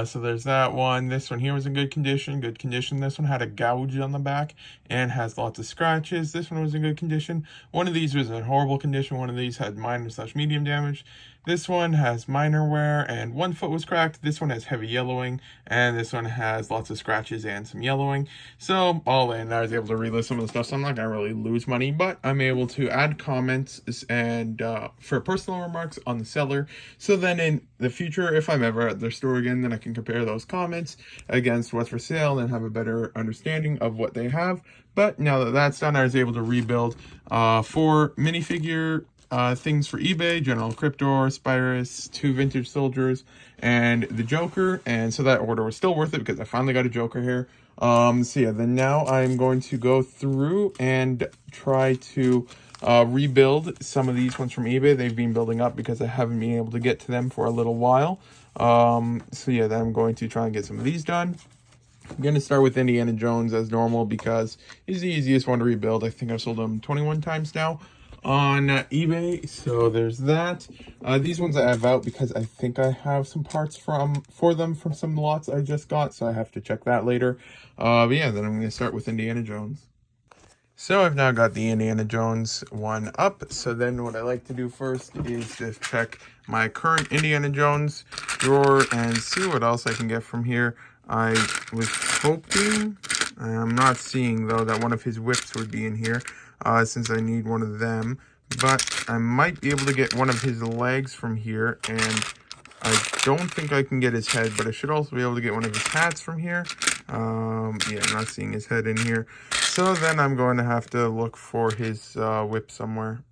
So there's that one. This one here was in good condition. This one had a gouge on the back and has lots of scratches. This one was in good condition. One of these was in horrible condition. One of these had minor / medium damage. This one has minor wear and one foot was cracked. This one has heavy yellowing, and this one has lots of scratches and some yellowing. So all in, I was able to relist some of the stuff, so I'm not gonna really lose money, but I'm able to add comments and for personal remarks on the seller. So then in the future, if I'm ever at their store again, then I can compare those comments against what's for sale and have a better understanding of what they have. But now that that's done, I was able to rebuild 4 minifigure things for eBay: General Cryptor, Spyrus, 2 Vintage Soldiers, and the Joker. And so that order was still worth it because I finally got a Joker here. So yeah, then now I'm going to go through and try to rebuild some of these ones from eBay. They've been building up because I haven't been able to get to them for a little while. So yeah, then I'm going to try and get some of these done. I'm going to start with Indiana Jones as normal because he's the easiest one to rebuild. I think I've sold him 21 times now on eBay, so there's that. These ones I have out because I think I have some parts for them from some lots I just got, so I have to check that later. But yeah, then I'm going to start with Indiana Jones. So I've now got the Indiana Jones one up. So then what I like to do first is just check my current Indiana Jones drawer and see what else I can get from here. I was hoping, I'm not seeing though, that one of his whips would be in here. Since I need one of them, but I might be able to get one of his legs from here, and I don't think I can get his head, but I should also be able to get one of his hats from here. Yeah, I'm not seeing his head in here, so then I'm going to have to look for his whip somewhere.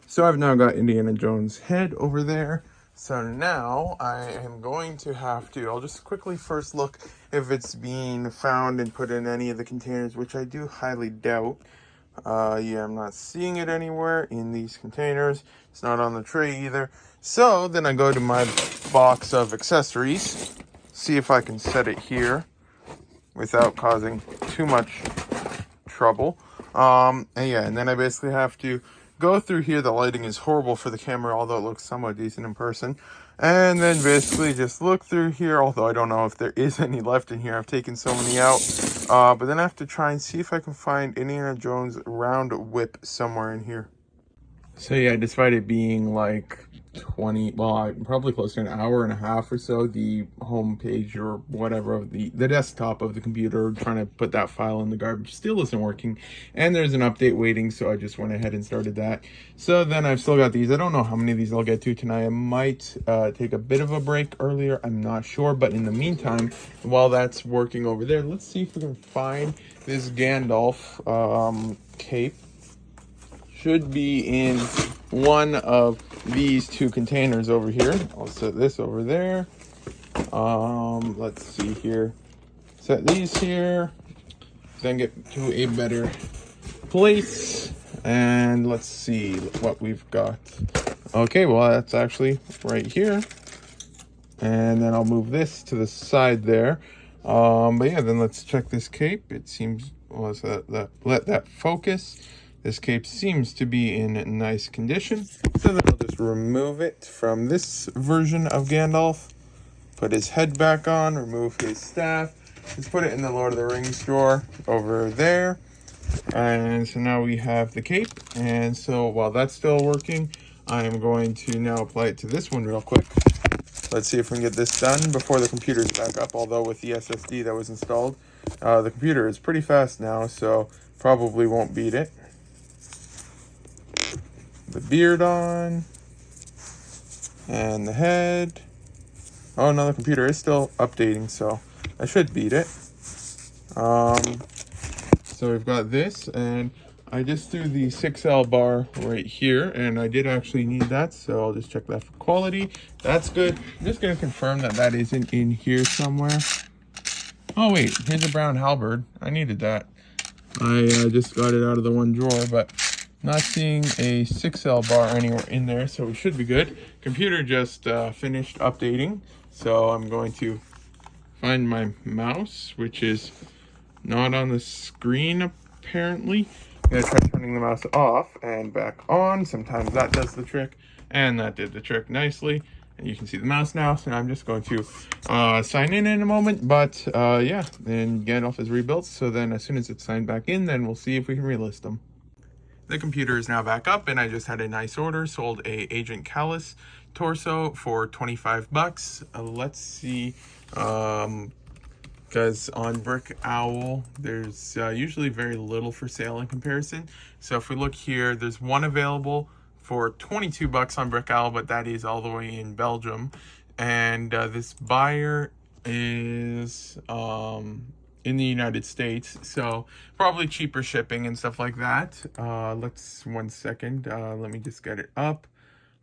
So I've now got Indiana Jones' head over there. So now I am going to have to, I'll just quickly first look if it's being found and put in any of the containers, which I do highly doubt. Yeah, I'm not seeing it anywhere in these containers. It's not on the tray either. So then I go to my box of accessories, see if I can set it here without causing too much trouble. And yeah, and then I basically have to go through here. The lighting is horrible for the camera, although it looks somewhat decent in person. And then basically just look through here, although I don't know if there is any left in here. I've taken so many out. But then I have to try and see if I can find Indiana Jones round whip somewhere in here. So yeah, despite it being like 20, well, probably close to an hour and a half or so, the home page or whatever of the desktop of the computer, trying to put that file in the garbage, still isn't working, and there's an update waiting, so I just went ahead and started that. So then I've still got these. I don't know how many of these I'll get to tonight. I might take a bit of a break earlier, I'm not sure, but in the meantime, while that's working over there, let's see if we can find this Gandalf cape. Should be in one of these 2 containers over here. I'll set this over there. Let's see here. Set these here. Then get to a better place. And let's see what we've got. Okay, well, that's actually right here. And then I'll move this to the side there. But yeah, then let's check this cape. It seems, well, let that focus. This cape seems to be in nice condition. So then I'll just remove it from this version of Gandalf. Put his head back on, remove his staff. Just put it in the Lord of the Rings drawer over there. And so now we have the cape. And so while that's still working, I am going to now apply it to this one real quick. Let's see if we can get this done before the computer's back up. Although with the SSD that was installed, the computer is pretty fast now, so probably won't beat it. The beard on. And the head. Oh no, the computer is still updating, so I should beat it. So we've got this, and I just threw the 6L bar right here, and I did actually need that, so I'll just check that for quality. That's good. I'm just going to confirm that that isn't in here somewhere. Oh wait, here's a brown halberd. I needed that. I just got it out of the one drawer, but not seeing a 6L bar anywhere in there, so we should be good. Computer just finished updating, so I'm going to find my mouse, which is not on the screen apparently. I'm going to try turning the mouse off and back on. Sometimes that does the trick, and that did the trick nicely. And you can see the mouse now, so I'm just going to sign in a moment. But yeah, and Gandalf is rebuilt, so then as soon as it's signed back in, then we'll see if we can relist them. The computer is now back up, and I just had a nice order. Sold a Agent Callus torso for 25 bucks. Let's see, because on Brickowl, there's usually very little for sale in comparison. So if we look here, there's one available for 22 bucks on Brickowl, but that is all the way in Belgium. And this buyer is in the United States, so probably cheaper shipping and stuff like that. Let's, 1 second, let me just get it up.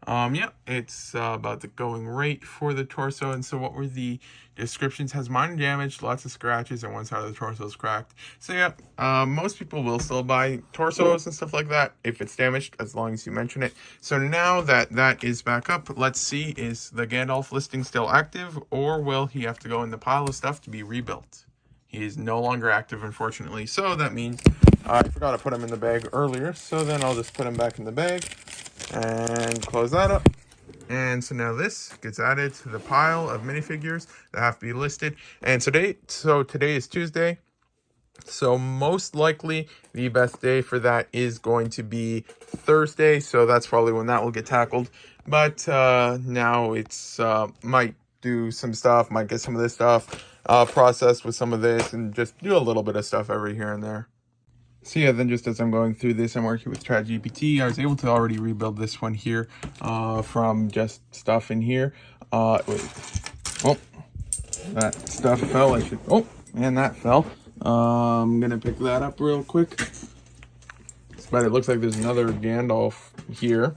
Yeah, it's about the going rate for the torso. And so what were the descriptions? Has minor damage, lots of scratches, and one side of the torso is cracked. So yeah, most people will still buy torsos and stuff like that if it's damaged, as long as you mention it. So now that that is back up, let's see, is the Gandalf listing still active, or will he have to go in the pile of stuff to be rebuilt? He is no longer active, unfortunately. So that means I forgot to put him in the bag earlier. So then I'll just put him back in the bag and close that up. And so now this gets added to the pile of minifigures that have to be listed. And today is Tuesday. So most likely the best day for that is going to be Thursday. So that's probably when that will get tackled. But now it's might do some stuff, might get some of this stuff processed with some of this, and just do a little bit of stuff every here and there. So yeah, then just as I'm going through this, I'm working with ChatGPT. I was able to already rebuild this one here from just stuff in here. Wait. Oh, that stuff fell. Oh, and that fell. I'm going to pick that up real quick. But it looks like there's another Gandalf here.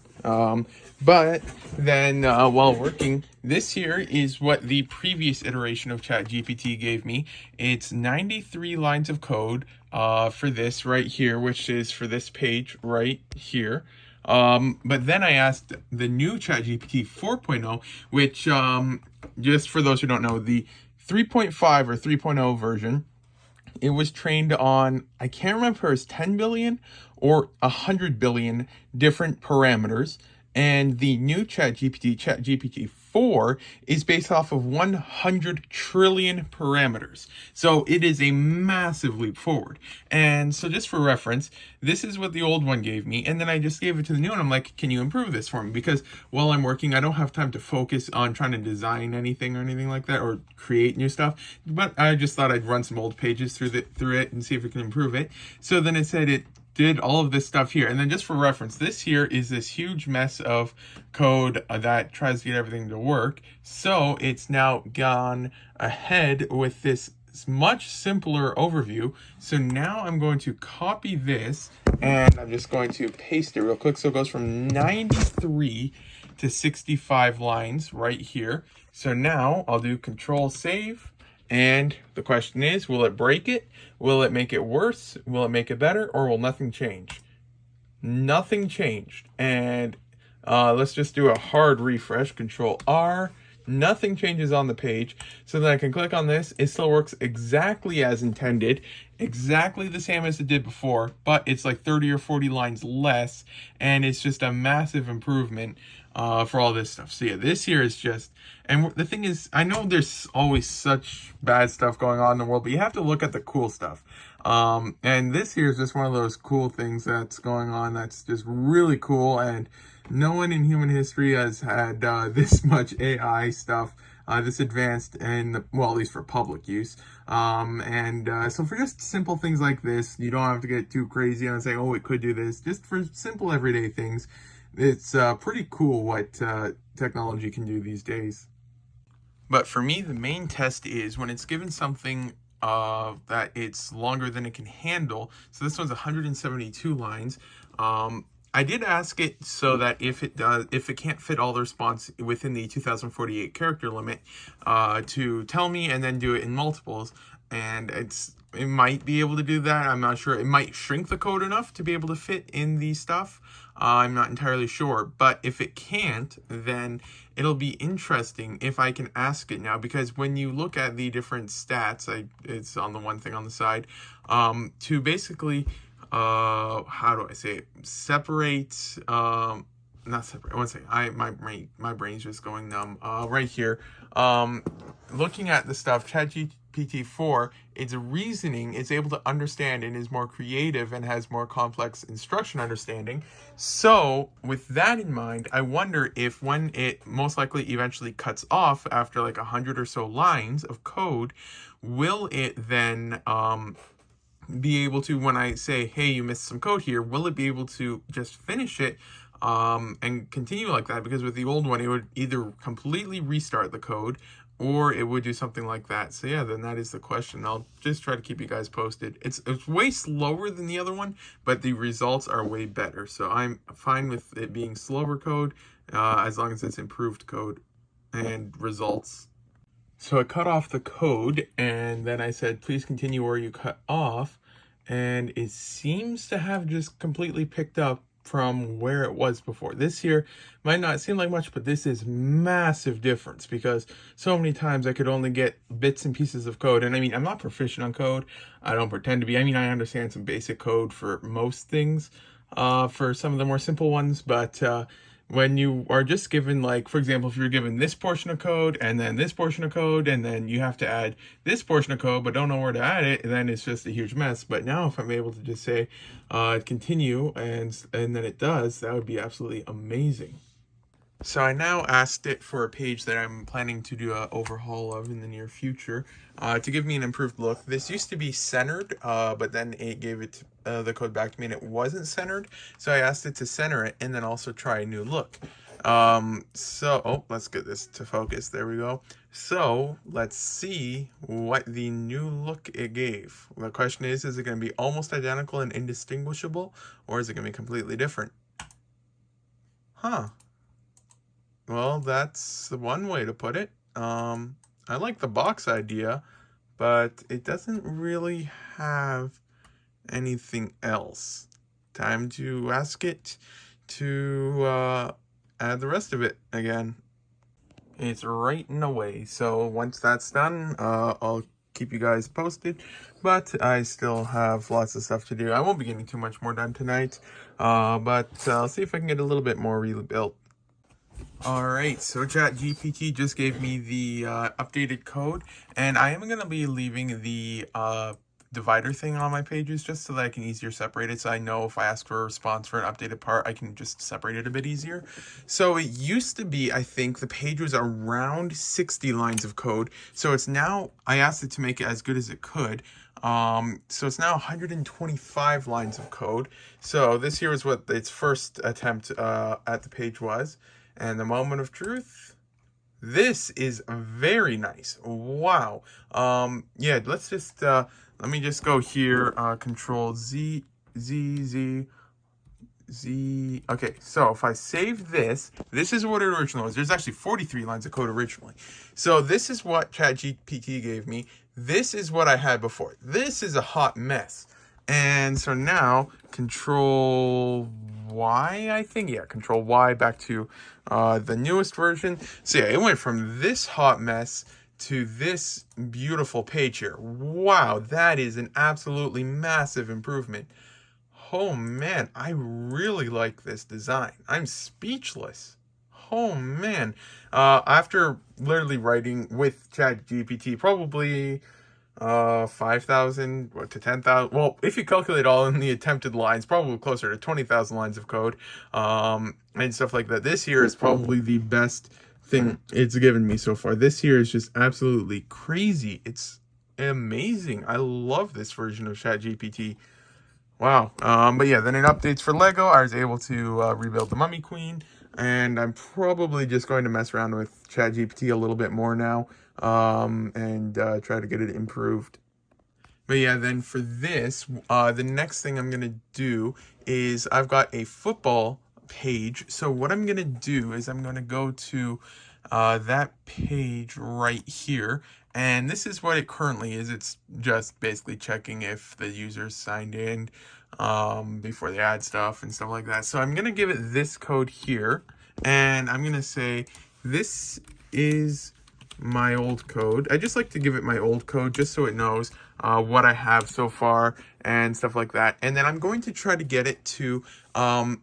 But then while working, this here is what the previous iteration of ChatGPT gave me. It's 93 lines of code for this right here, which is for this page right here. But then I asked the new ChatGPT 4.0, which just for those who don't know, the 3.5 or 3.0 version, it was trained on, I can't remember if it was 10 billion or 100 billion different parameters. And the new ChatGPT 4, is based off of 100 trillion parameters. So it is a massive leap forward. And so just for reference, this is what the old one gave me. And then I just gave it to the new one. I'm like, can you improve this for me? Because while I'm working, I don't have time to focus on trying to design anything or anything like that, or create new stuff. But I just thought I'd run some old pages through it and see if it can improve it. So then it said it did all of this stuff here. And then just for reference, this here is this huge mess of code that tries to get everything to work. So it's now gone ahead with this much simpler overview. So now I'm going to copy this and I'm just going to paste it real quick. So it goes from 93 to 65 lines right here. So now I'll do Control Save. And the question is, will it break it? Will it make it worse? Will it make it better? Or will nothing change? Nothing changed. And let's just do a hard refresh. Control R. Nothing changes on the page. So then I can click on this. It still works exactly as intended. Exactly the same as it did before. But it's like 30 or 40 lines less. And it's just a massive improvement. for all this stuff. So yeah, this here is just, and the thing is, I know there's always such bad stuff going on in the world, but you have to look at the cool stuff. And this here is just one of those cool things that's going on that's just really cool, and no one in human history has had this much AI stuff this advanced, and well, at least for public use. So for just simple things like this, you don't have to get too crazy and say, oh, it could do this. Just for simple everyday things, it's pretty cool what technology can do these days. But for me, the main test is when it's given something that it's longer than it can handle. So this one's 172 lines. I did ask it so that if it can't fit all the response within the 2048 character limit, to tell me and then do it in multiples. And it might be able to do that. I'm not sure. It might shrink the code enough to be able to fit in the stuff. I'm not entirely sure. But if it can't, then it'll be interesting if I can ask it now. Because when you look at the different stats, it's on the one thing on the side, to basically, how do I say it? Separate, not separate, one second, my brain's just going numb. Right here, looking at the stuff, ChatGPT-4, its reasoning is able to understand and is more creative and has more complex instruction understanding. So with that in mind, I wonder if when it most likely eventually cuts off after like 100 or so lines of code, will it then, be able to, when I say, hey, you missed some code here, will it be able to just finish it and continue like that? Because with the old one, it would either completely restart the code or it would do something like that. So yeah, then that is the question. I'll just try to keep you guys posted. It's way slower than the other one, but the results are way better. So I'm fine with it being slower code as long as it's improved code and results. So I cut off the code, and then I said, please continue where you cut off. And it seems to have just completely picked up from where it was before. This here might not seem like much, but this is massive difference, because so many times I could only get bits and pieces of code. And I mean, I'm not proficient on code. I don't pretend to be. I mean, I understand some basic code for most things, for some of the more simple ones, but when you are just given, like, for example, if you're given this portion of code and then this portion of code, and then you have to add this portion of code but don't know where to add it, then it's just a huge mess. But now if I'm able to just say continue and then it does, that would be absolutely amazing. So I now asked it for a page that I'm planning to do an overhaul of in the near future, to give me an improved look. This used to be centered, but then it gave it the code back to me and it wasn't centered. So I asked it to center it and then also try a new look. Let's get this to focus. There we go. So let's see what the new look it gave. The question is it going to be almost identical and indistinguishable, or is it going to be completely different? Huh. Well, that's the one way to put it. I like the box idea, but it doesn't really have anything else. Time to ask it to add the rest of it again. It's writing away, so once that's done, I'll keep you guys posted, but I still have lots of stuff to do. I won't be getting too much more done tonight, but I'll see if I can get a little bit more rebuilt. Alright, so ChatGPT just gave me the updated code, and I am going to be leaving the divider thing on my pages just so that I can easier separate it, so I know if I ask for a response for an updated part, I can just separate it a bit easier. So it used to be, I think, the page was around 60 lines of code, so it's now, I asked it to make it as good as it could, so it's now 125 lines of code. So this here is what its first attempt at the page was. And the moment of truth, this is very nice. Wow. Yeah, let's just, let me just go here, Control Z. Okay, so if I save this, this is what it originally was. There's actually 43 lines of code originally. So this is what ChatGPT gave me. This is what I had before. This is a hot mess. And so now, Control Y, I think. Yeah, Control Y back to the newest version. So yeah, it went from this hot mess to this beautiful page here. Wow, that is an absolutely massive improvement. Oh man, I really like this design. I'm speechless. oh man, after literally writing with ChatGPT, probably 5,000 to 10,000. Well, if you calculate all in the attempted lines, probably closer to 20,000 lines of code, and stuff like that. This year is probably the best thing it's given me so far. This year is just absolutely crazy. It's amazing. I love this version of ChatGPT. Wow. But yeah, then in updates for Lego, I was able to rebuild the Mummy Queen, and I'm probably just going to mess around with ChatGPT a little bit more now, and try to get it improved. But yeah, then for this, the next thing I'm going to do is I've got a football page. So what I'm going to do is I'm going to go to that page right here. And this is what it currently is. It's just basically checking if the user's signed in before they add stuff and stuff like that. So I'm going to give it this code here. And I'm going to say, this is my old code. I just like to give it my old code just so it knows what I have so far and stuff like that. And then I'm going to try to get it to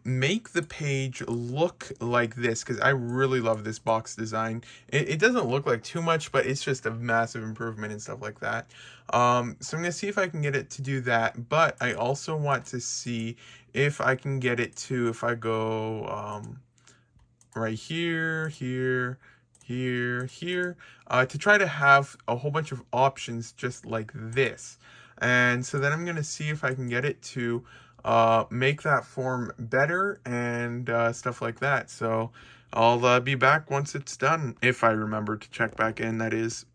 make the page look like this, because I really love this box design. It doesn't look like too much, but it's just a massive improvement and stuff like that. So I'm going to see if I can get it to do that, but I also want to see if I can get it to, if I go right here, here, to try to have a whole bunch of options just like this. And so then I'm going to see if I can get it to make that form better and stuff like that. So I'll be back once it's done, if I remember to check back in, that is.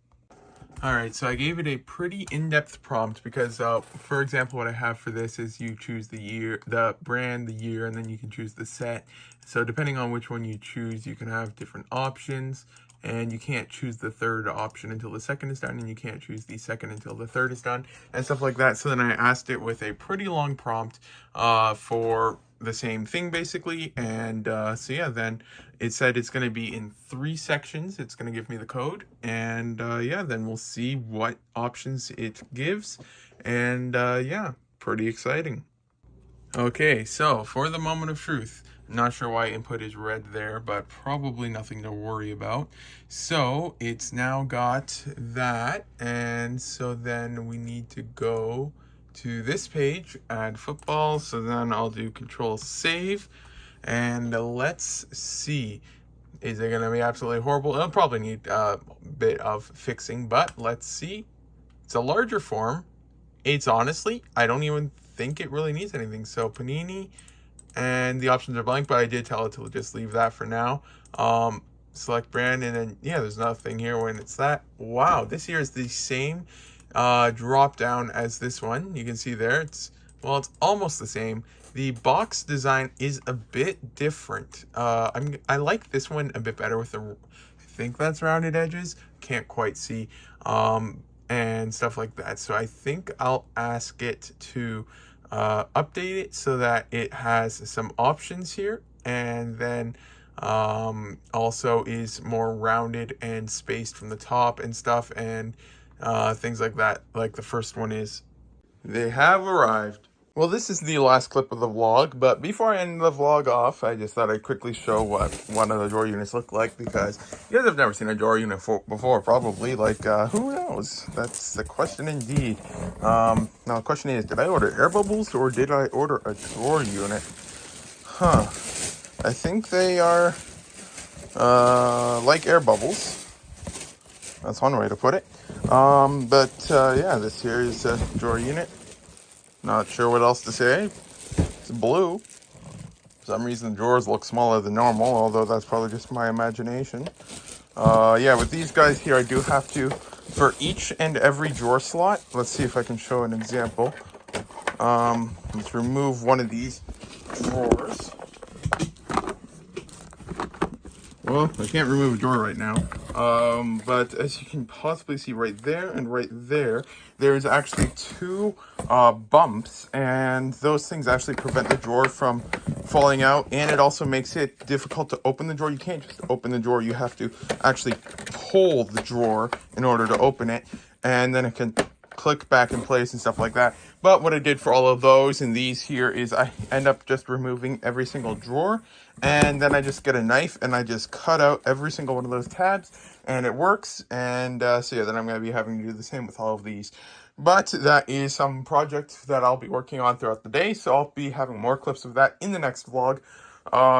Alright, so I gave it a pretty in-depth prompt because, for example, what I have for this is you choose the year, the brand, the year, and then you can choose the set. So depending on which one you choose, you can have different options, and you can't choose the third option until the second is done, and you can't choose the second until the third is done, and stuff like that. So then I asked it with a pretty long prompt for the same thing, basically, and so yeah, then it said it's going to be in 3 sections. It's going to give me the code, and yeah, then we'll see what options it gives, and yeah, pretty exciting. Okay, so for the moment of truth, not sure why input is red there, but probably nothing to worry about. So it's now got that, and so then we need to go to this page, add football. So then I'll do Control Save, and let's see. Is it going to be absolutely horrible? It'll probably need a bit of fixing, but let's see. It's a larger form. It's honestly, I don't even think it really needs anything. So Panini, and the options are blank, but I did tell it to just leave that for now. Select brand, and then yeah, there's nothing here when it's that. Wow, this here is the same drop down as this one. You can see there, it's almost the same. The box design is a bit different. I like this one a bit better with the, I think that's rounded edges, can't quite see, and stuff like that. So I think I'll ask it to update it so that it has some options here, and then also is more rounded and spaced from the top and stuff, and things like that, like the first one is. They have arrived. Well, this is the last clip of the vlog, but before I end the vlog off, I just thought I'd quickly show what one of the drawer units look like, because you guys have never seen a drawer unit before, probably. Like, who knows? That's the question indeed. Now the question is, did I order air bubbles or did I order a drawer unit? I think they are like air bubbles. That's one way to put it. Yeah, this here is a drawer unit. Not sure what else to say. It's blue. For some reason, the drawers look smaller than normal, although that's probably just my imagination. Yeah, with these guys here, I do have to, for each and every drawer slot, let's see if I can show an example. Let's remove one of these drawers. Well, I can't remove a drawer right now. But as you can possibly see right there and right there, there's actually 2 bumps, and those things actually prevent the drawer from falling out, and it also makes it difficult to open the drawer. You can't just open the drawer, you have to actually pull the drawer in order to open it, and then it can click back in place and stuff like that. But what I did for all of those and these here is I end up just removing every single drawer, and then I just get a knife and I just cut out every single one of those tabs, and it works. And so yeah, then I'm going to be having to do the same with all of these. But that is some project that I'll be working on throughout the day, so I'll be having more clips of that in the next vlog.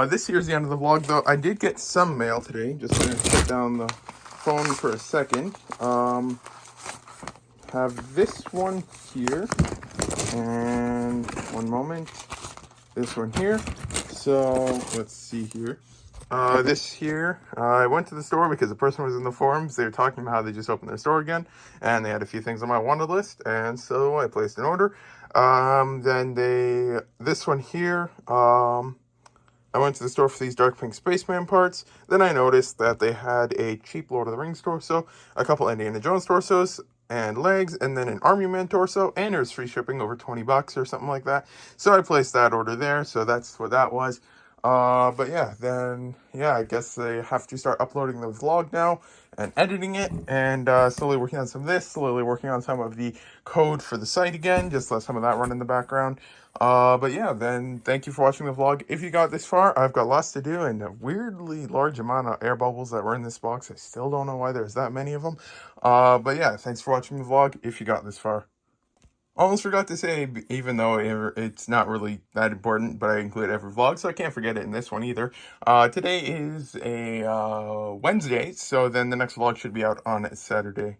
This here's the end of the vlog, though. I did get some mail today. Just going to put down the phone for a second. Have this one here, and one moment, this one here. So let's see here. This here, I went to the store because the person was in the forums. They were talking about how they just opened their store again, and they had a few things on my wanted list, and so I placed an order. This one here, I went to the store for these Dark Pink Spaceman parts. Then I noticed that they had a cheap Lord of the Rings torso, a couple Indiana Jones torsos, and legs, and then an Army Man torso, and it was free shipping over 20 bucks or something like that. So I placed that order there, so that's what that was. But yeah, then, yeah, I guess I have to start uploading the vlog now and editing it, and slowly working on some of this, slowly working on some of the code for the site again, just let some of that run in the background. But yeah, then thank you for watching the vlog. If you got this far, I've got lots to do and a weirdly large amount of air bubbles that were in this box. I still don't know why there's that many of them. But yeah, thanks for watching the vlog if you got this far. Almost forgot to say, even though it's not really that important, but I include every vlog, so I can't forget it in this one either. Today is a Wednesday, so then the next vlog should be out on Saturday.